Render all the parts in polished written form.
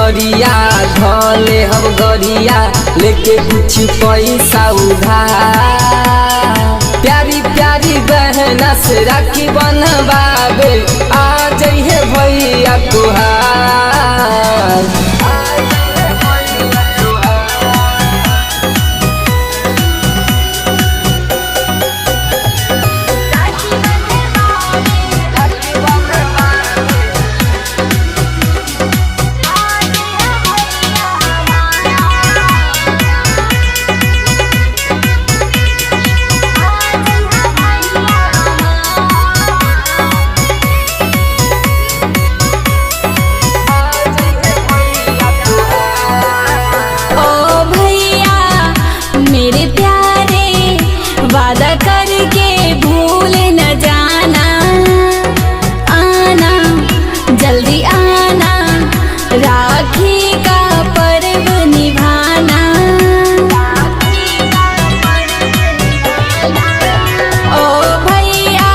गरिया धले हम गरिया लेके कुछ पैसा उधार। प्यारी प्यारी बहना से राखी बनवावे आ जइहे भैया तुहार। वादा करके भूल न जाना, आना जल्दी आना, राखी का पर्व निभाना। ओ भैया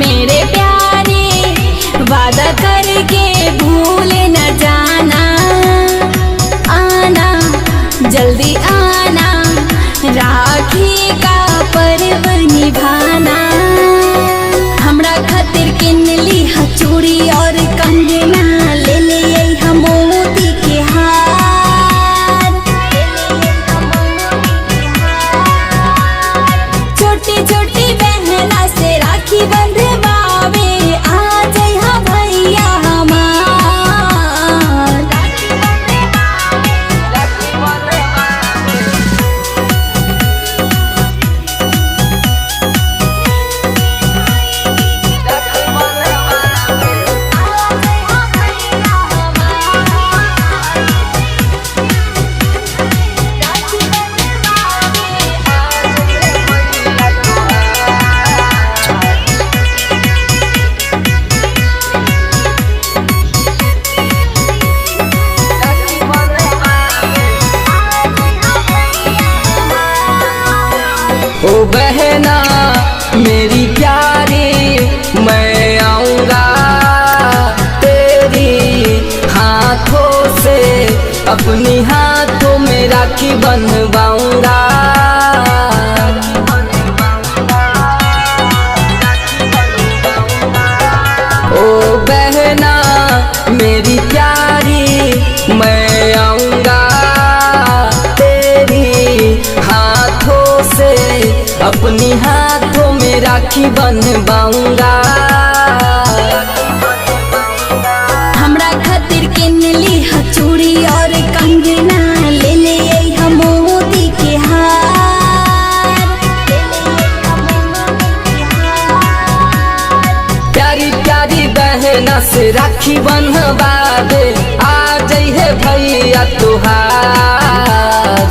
मेरे प्यारे, वादा करके भूल न जाना, आना जल्दी आना, राखी का पर्व निभाना। हमरा खातिर किनली हा चूड़ी और कंगना, ले ले हम मोती के हार। छोटी छोटी बहना से राखी बंधवावे आ जइहा भैया हमार। ओ बहना मेरी प्यारी, मैं आऊँगा तेरी हाथों से, अपनी हाथों में राखी बनवाऊँगा। ओ बहना मेरी प्यारी, मैं आऊँगा तेरी हाथों से, अपनी हाथों में राखी बनवाऊँगा। हमरा खातिर किनली हा चूड़ी और कंगना, ले ले हम मोती के हार। प्यारी प्यारी बहना से राखी बनवावे आ जइहे भैया तुहार।